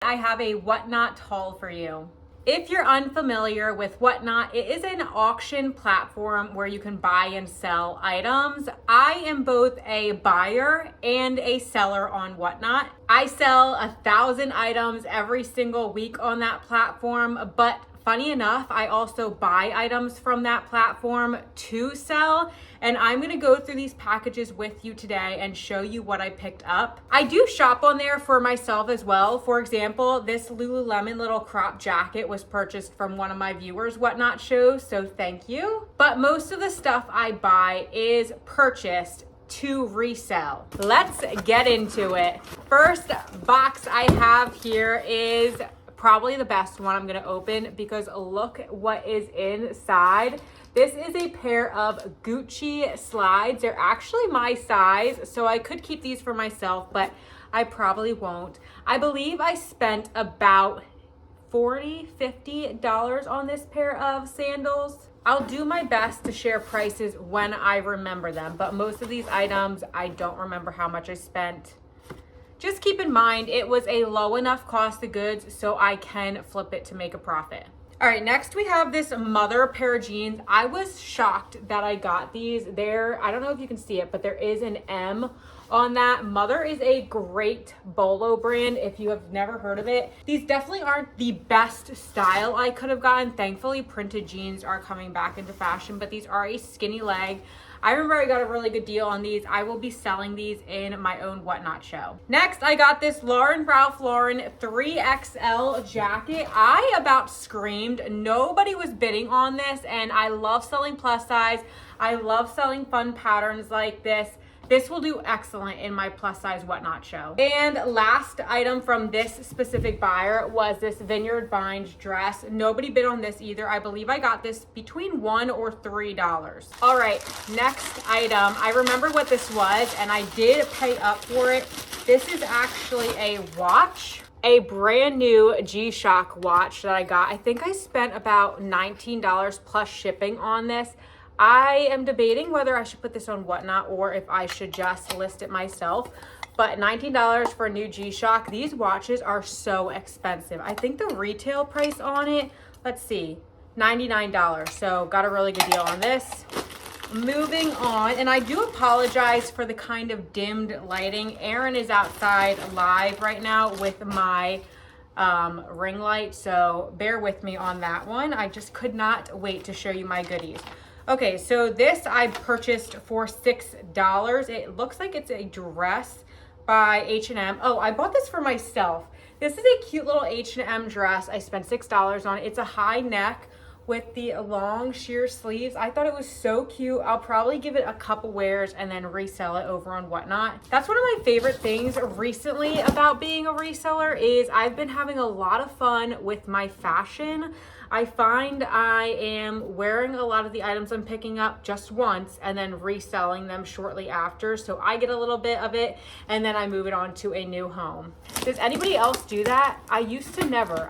I have a Whatnot haul for you. If you're unfamiliar with Whatnot, it is an auction platform where you can buy and sell items. I am both a buyer and a seller on Whatnot. I sell 1,000 items every single week on that platform, but funny enough, I also buy items from that platform to sell, and I'm gonna go through these packages with you today and show you what I picked up. I do shop on there for myself as well. For example, this Lululemon little crop jacket was purchased from one of my viewers' Whatnot shows, so thank you. But most of the stuff I buy is purchased to resell. Let's get into it. First box I have here is probably the best one I'm gonna open because look what is inside. This is a pair of Gucci slides. They're actually my size, so I could keep these for myself, but I probably won't. I believe I spent about $40–50 on this pair of sandals. I'll do my best to share prices when I remember them, but most of these items, I don't remember how much I spent. Just keep in mind, it was a low enough cost of goods so I can flip it to make a profit. All right, next we have this Mother pair of jeans. I was shocked that I got these. I don't know if you can see it, but there is an M on that. Mother is a great bolo brand if you have never heard of it. These definitely aren't the best style I could have gotten. Thankfully, printed jeans are coming back into fashion, but these are a skinny leg. I remember I got a really good deal on these. I will be selling these in my own Whatnot show. Next, I got this Ralph Lauren 3XL jacket. I about screamed. Nobody was bidding on this, and I love selling plus size. I love selling fun patterns like this. This will do excellent in my plus size Whatnot show. And last item from this specific buyer was this Vineyard Vines dress. Nobody bid on this either. I believe I got this between $1 or $3. All right, next item. I remember what this was and I did pay up for it. This is actually a watch. A brand new G-Shock watch that I got. I think I spent about $19 plus shipping on this. I am debating whether I should put this on Whatnot or if I should just list it myself. But $19 for a new G-Shock. These watches are so expensive. I think the retail price on it, let's see, $99. So got a really good deal on this. Moving on, and I do apologize for the kind of dimmed lighting. Aaron is outside live right now with my ring light, so bear with me on that one. I just could not wait to show you my goodies. Okay, so this I purchased for $6. It looks like it's a dress by H&M. Oh, I bought this for myself. This is a cute little H&M dress. I spent $6 on it. It's a high neck with the long sheer sleeves. I thought it was so cute. I'll probably give it a couple wears and then resell it over on Whatnot. That's one of my favorite things recently about being a reseller is I've been having a lot of fun with my fashion. I find I am wearing a lot of the items I'm picking up just once and then reselling them shortly after. So I get a little bit of it and then I move it on to a new home. Does anybody else do that? I used to never,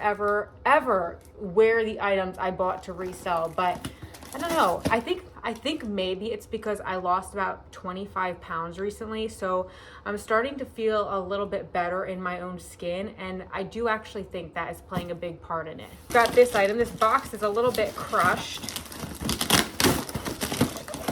ever, ever wear the items I bought to resell, but I don't know. I think maybe it's because I lost about 25 pounds recently, so I'm starting to feel a little bit better in my own skin, and I do actually think that is playing a big part in it. Got this item. This box is a little bit crushed.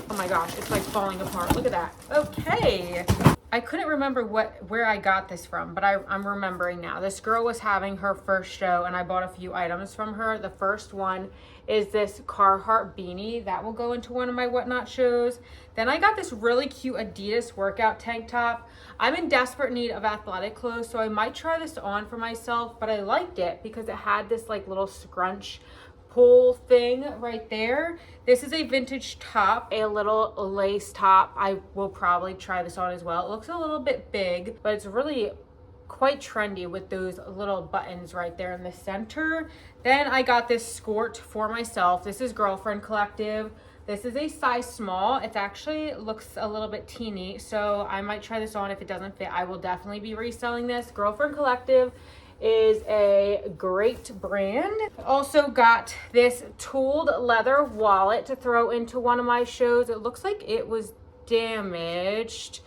Oh my gosh, it's like falling apart. Look at that. Okay. I couldn't remember where I got this from, but I'm remembering now. This girl was having her first show and I bought a few items from her. The first one is this Carhartt beanie that will go into one of my Whatnot shows. Then I got this really cute Adidas workout tank top. I'm in desperate need of athletic clothes, so I might try this on for myself, but I liked it because it had this like little scrunch pull thing right there. This is a vintage top, a little lace top. I will probably try this on as well. It looks a little bit big, but it's really quite trendy with those little buttons right there in the center. Then I got this skirt for myself. This is Girlfriend Collective. This is a size small. It actually looks a little bit teeny, so I might try this on. If it doesn't fit, I will definitely be reselling this. Girlfriend Collective is a great brand. Also got this tooled leather wallet to throw into one of my shows. It looks like it was damaged,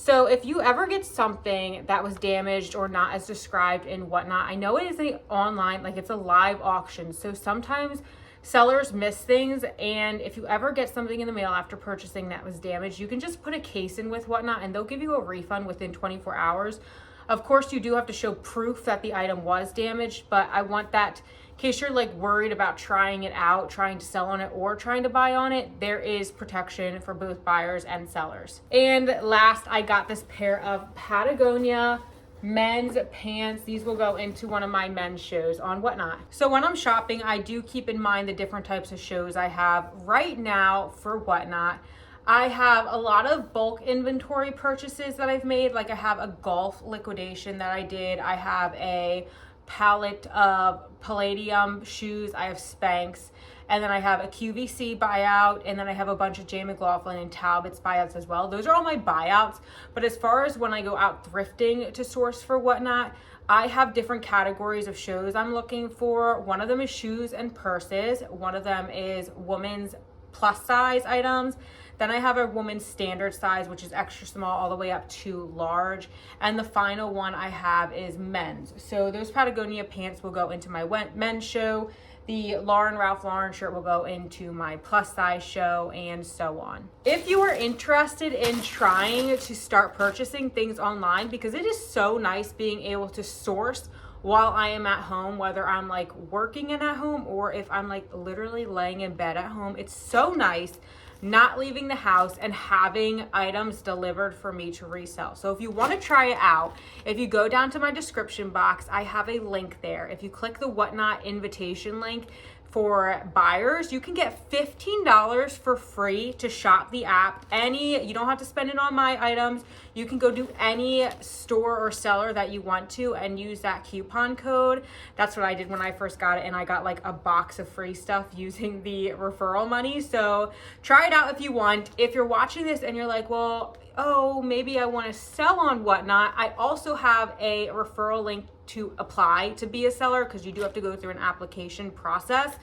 So if you ever get something that was damaged or not as described in Whatnot, I know it is a online, like it's a live auction. So sometimes sellers miss things, and if you ever get something in the mail after purchasing that was damaged, you can just put a case in with Whatnot and they'll give you a refund within 24 hours. Of course, you do have to show proof that the item was damaged, but I want that in case you're like worried about trying it out, trying to sell on it, or trying to buy on it, there is protection for both buyers and sellers. And last, I got this pair of Patagonia men's pants. These will go into one of my men's shows on Whatnot. So when I'm shopping, I do keep in mind the different types of shows I have. Right now for Whatnot, I have a lot of bulk inventory purchases that I've made. Like I have a golf liquidation that I did. I have a palette of Palladium shoes. I have Spanx. And then I have a QVC buyout. And then I have a bunch of J. McLaughlin and Talbot's buyouts as well. Those are all my buyouts. But as far as when I go out thrifting to source for Whatnot, I have different categories of shows I'm looking for. One of them is shoes and purses. One of them is women's plus size items. Then I have a woman's standard size, which is extra small all the way up to large. And the final one I have is men's. So those Patagonia pants will go into my men's show. The Ralph Lauren shirt will go into my plus size show, and so on. If you are interested in trying to start purchasing things online, because it is so nice being able to source while I am at home, whether I'm like working in at home or if I'm like literally laying in bed at home, it's so nice not leaving the house and having items delivered for me to resell. So if you want to try it out, if you go down to my description box, I have a link there. If you click the Whatnot invitation link for buyers, you can get $15 for free to shop the app. You don't have to spend it on my items. You can go do any store or seller that you want to and use that coupon code. That's what I did when I first got it, and I got like a box of free stuff using the referral money. So try it out if you want. If you're watching this and you're like, well, oh, maybe I want to sell on Whatnot, I also have a referral link to apply to be a seller, because you do have to go through an application process.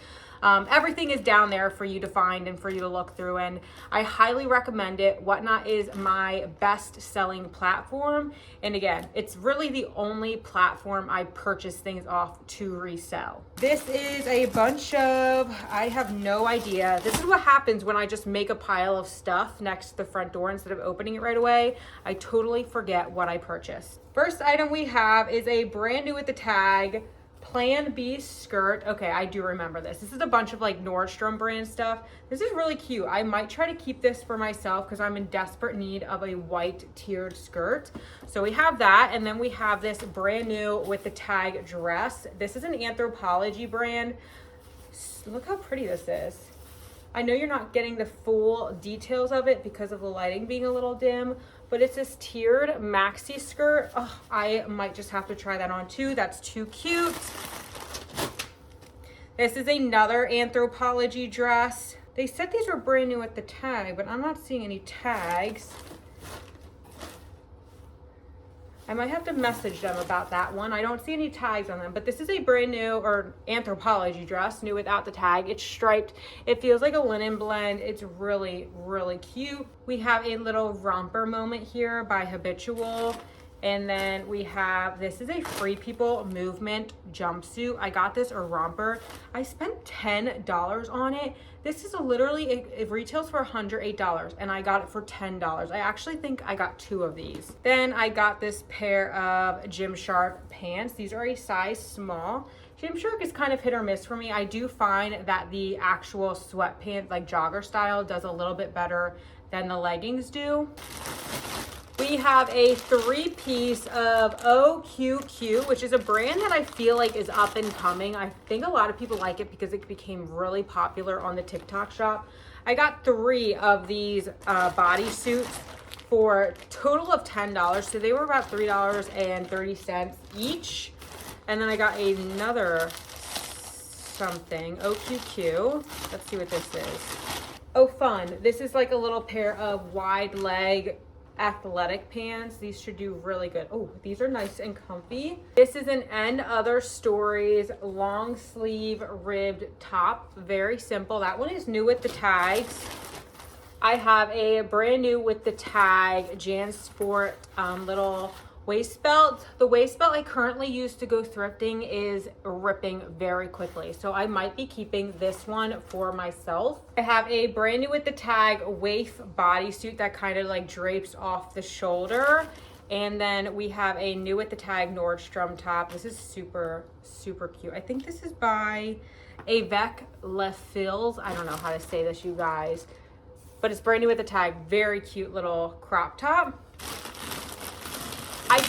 Everything is down there for you to find and for you to look through, and I highly recommend it. Whatnot is my best selling platform, and again, it's really the only platform I purchase things off to resell. This is a bunch of, I have no idea. This is what happens when I just make a pile of stuff next to the front door instead of opening it right away. I totally forget what I purchased. First item we have is a brand new with the tag Plan B skirt. Okay, I do remember this. This is a bunch of like Nordstrom brand stuff. This is really cute. I might try to keep this for myself because I'm in desperate need of a white tiered skirt. So we have that, and then we have this brand new with the tag dress. This is an Anthropologie brand. Look how pretty this is. I know you're not getting the full details of it because of the lighting being a little dim, but it's this tiered maxi skirt. Oh, I might just have to try that on too. That's too cute. This is another Anthropologie dress. They said these were brand new at the tag, but I'm not seeing any tags. I might have to message them about that one. I don't see any tags on them, but this is a brand new or Anthropologie dress, new without the tag. It's striped. It feels like a linen blend. It's really, really cute. We have a little romper moment here by Habitual. And then we have, this is a Free People Movement jumpsuit. I got this, or romper. I spent $10 on it. This is it retails for $108 and I got it for $10. I actually think I got 2 of these. Then I got this pair of Gymshark pants. These are a size small. Gymshark is kind of hit or miss for me. I do find that the actual sweatpants, like jogger style, does a little bit better than the leggings do. We have a 3-piece of OQQ, which is a brand that I feel like is up and coming. I think a lot of people like it because it became really popular on the TikTok shop. I got 3 of these bodysuits for a total of $10. So they were about $3.30 each. And then I got another something, OQQ. Let's see what this is. Oh, fun. This is like a little pair of wide leg athletic pants. These should do really good. Oh, these are nice and comfy. This is an End Other Stories long sleeve ribbed top. Very simple. That one is new with the tags. I have a brand new with the tag Jan Sport little waist belt. The waist belt I currently use to go thrifting is ripping very quickly, so I might be keeping this one for myself. I have a brand new with the tag waif bodysuit that kind of like drapes off the shoulder. And then we have a new with the tag Nordstrom top. This is super, super cute. I think this is by Avec Les Fils. I don't know how to say this, you guys. But it's brand new with the tag. Very cute little crop top. I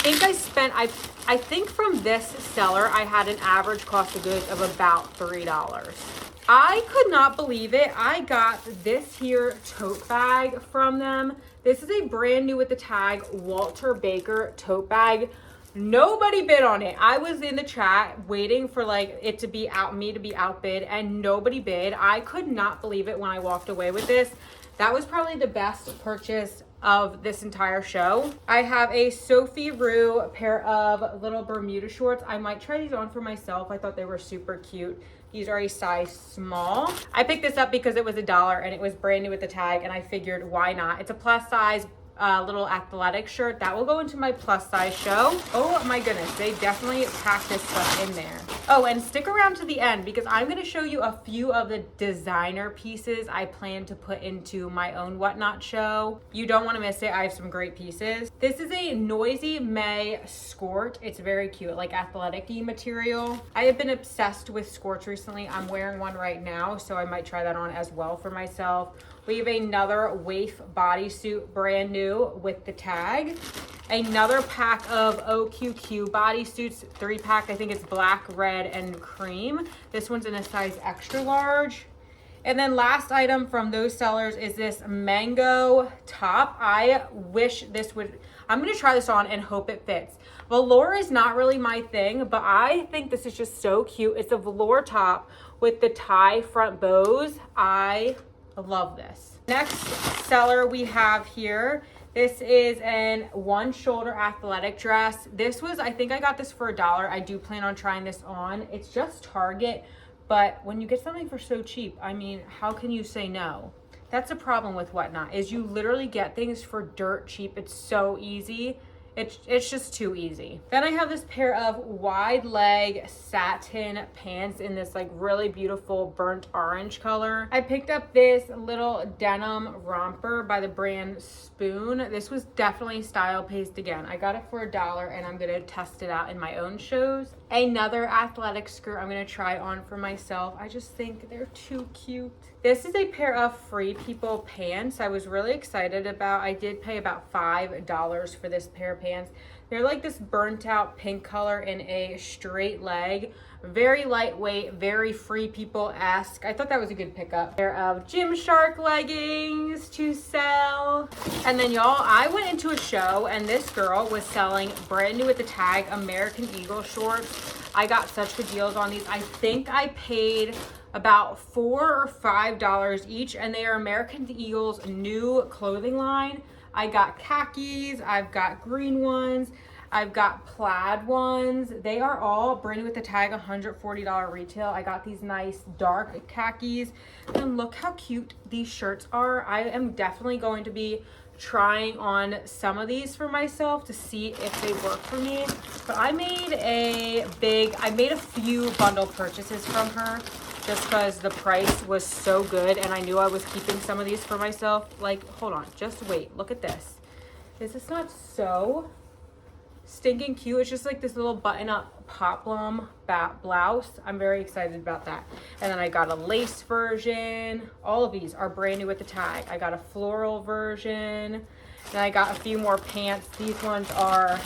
think from this seller, I had an average cost of goods of about $3. I could not believe it. I got this here tote bag from them. This is a brand new with the tag Walter Baker tote bag. Nobody bid on it. I was in the chat waiting for like it to be me to be outbid, and nobody bid. I could not believe it when I walked away with this. That was probably the best purchase of this entire show. I have a Sophie Rue pair of little Bermuda shorts. I might try these on for myself. I thought they were super cute. These are a size small. I picked this up because it was $1 and it was brand new with the tag, and I figured why not? It's a plus size little athletic shirt that will go into my plus size show. Oh my goodness, they definitely packed this stuff in there. Oh, and stick around to the end because I'm going to show you a few of the designer pieces I plan to put into my own Whatnot show. You don't want to miss it. I have some great pieces. This is a Noisy May skirt. It's very cute, like athletic-y material. I have been obsessed with skirts recently. I'm wearing one right now, so I might try that on as well for myself. We have another waif bodysuit, brand new with the tag. Another pack of OQQ bodysuits, 3-pack. I think it's black, red, and cream. This one's in a size extra large. And then last item from those sellers is this mango top. I wish this would, I'm gonna try this on and hope it fits. Velour is not really my thing, but I think this is just so cute. It's a velour top with the tie front bows. I love this. Next seller we have here, this is an one shoulder athletic dress. This was, I think I got this for $1. I do plan on trying this on. It's just Target, but when you get something for so cheap, I mean, how can you say no? That's a problem with Whatnot, is you literally get things for dirt cheap. It's so easy. It's just too easy. Then I have this pair of wide leg satin pants in this like really beautiful burnt orange color. I picked up this little denim romper by the brand Spoon. This was definitely style paced again. I got it for $1 and I'm gonna test it out in my own shows. Another athletic skirt I'm gonna try on for myself. I just think they're too cute. This is a pair of Free People pants I was really excited about. I did pay about $5 for this pair of pants. They're like this burnt out pink color in a straight leg. Very lightweight, very Free People-esque. I thought that was a good pickup. Pair of Gymshark leggings to sell. And then y'all, I went into a show and this girl was selling brand new with the tag American Eagle shorts. I got such good deals on these. I think I paid about $4 or $5 each, and they are American Eagle's new clothing line. I got khakis, I've got green ones, I've got plaid ones. They are all brand new with the tag, $140 retail. I got these nice dark khakis, and look how cute these shirts are. I am definitely going to be trying on some of these for myself to see if they work for me. But I made a few bundle purchases from her just because the price was so good and I knew I was keeping some of these for myself. Like, hold on, just wait, look at this. Is this not so stinking cute? It's just like this little button-up poplum blouse. I'm very excited about that. And then I got a lace version. All of these are brand new with the tag. I got a floral version. Then I got a few more pants. These ones are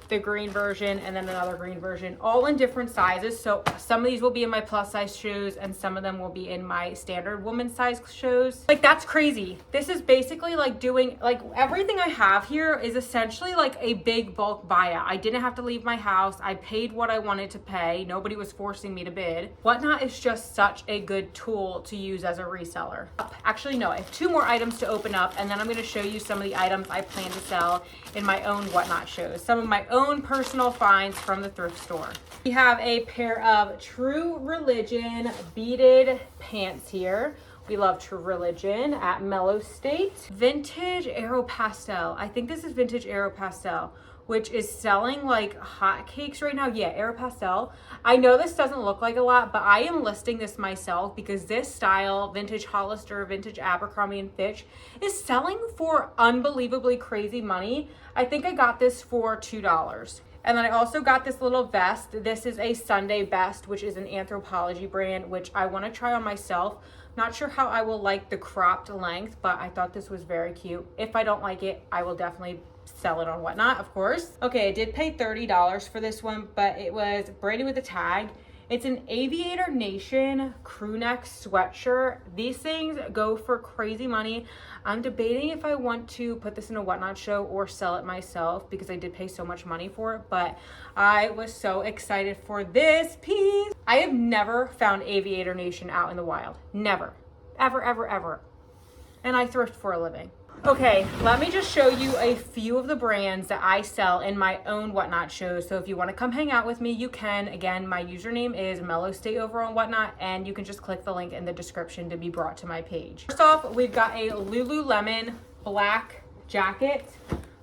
the green version and then another green version, all in different sizes. So some of these will be in my plus size shoes and some of them will be in my standard woman size shows. Like, that's crazy. This is basically like doing, like, everything I have here is essentially like a big bulk buyout. I didn't have to leave my house. I paid what I wanted to pay. Nobody was forcing me to bid. Whatnot is just such a good tool to use as a reseller. Actually, no, I have 2 more items to open up and then I'm going to show you some of the items I plan to sell in my own Whatnot shows. Some of my own personal finds from the thrift store. We have a pair of True Religion beaded pants here. We love True Religion at Mellowstate. Vintage Aero Pastel. I think this is Vintage Aero Pastel, which is selling like hotcakes right now. Yeah, Aero Pastel. I know this doesn't look like a lot, but I am listing this myself because this style, Vintage Hollister, Vintage Abercrombie & Fitch, is selling for unbelievably crazy money. I think I got this for $2. And then I also got this little vest. This is a Sunday vest, which is an Anthropologie brand, which I want to try on myself. Not sure how I will like the cropped length, but I thought this was very cute. If I don't like it, I will definitely sell it on Whatnot, of course. Okay, I did pay $30 for this one, but it was brand new with a tag. It's an Aviator Nation crew neck sweatshirt. These things go for crazy money. I'm debating if I want to put this in a Whatnot show or sell it myself because I did pay so much money for it, but I was so excited for this piece. I have never found Aviator Nation out in the wild. Never. Ever, ever, ever. And I thrift for a living. Okay, let me just show you a few of the brands that I sell in my own Whatnot shows. So if you want to come hang out with me, you can. Again, my username is Mellowstate over on Whatnot, and you can just click the link in the description to be brought to my page. First off, we've got a Lululemon black jacket.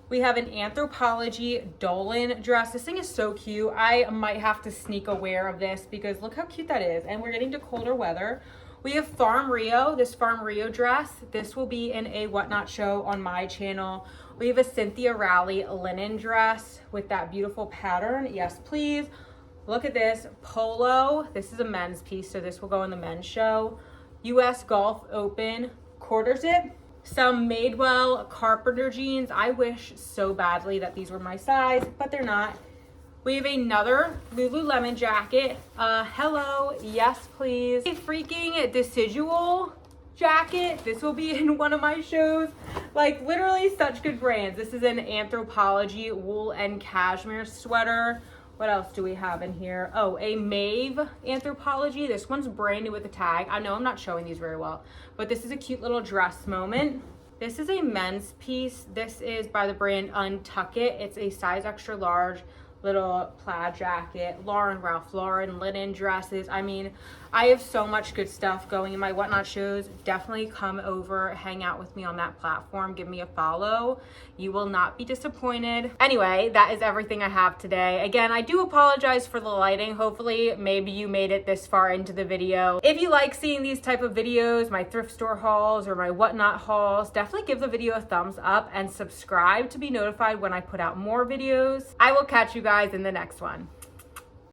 We have an Anthropologie Dolan dress. This thing is so cute. I might have to sneak a wear of this because look how cute that is. And we're getting to colder weather. We have Farm Rio, this Farm Rio dress. This will be in a Whatnot show on my channel. We have a Cynthia Rowley linen dress with that beautiful pattern. Yes, please. Look at this polo. This is a men's piece, so this will go in the men's show. US Golf Open quarter zip. Some Madewell Carpenter jeans. I wish so badly that these were my size, but they're not. We have another Lululemon jacket. Hello, yes please. A freaking Decidual jacket. This will be in one of my shows. Like literally such good brands. This is an Anthropologie wool and cashmere sweater. What else do we have in here? Oh, a Maeve Anthropologie. This one's brand new with a tag. I know I'm not showing these very well, but this is a cute little dress moment. This is a men's piece. This is by the brand Untuck It. It's a size extra large little plaid jacket, Ralph Lauren linen dresses. I mean, I have so much good stuff going in my Whatnot shows. Definitely come over, hang out with me on that platform, give me a follow. You will not be disappointed. Anyway, that is everything I have today. Again, I do apologize for the lighting. Hopefully, maybe you made it this far into the video. If you like seeing these type of videos, my thrift store hauls or my Whatnot hauls, definitely give the video a thumbs up and subscribe to be notified when I put out more videos. I will catch you guys in the next one.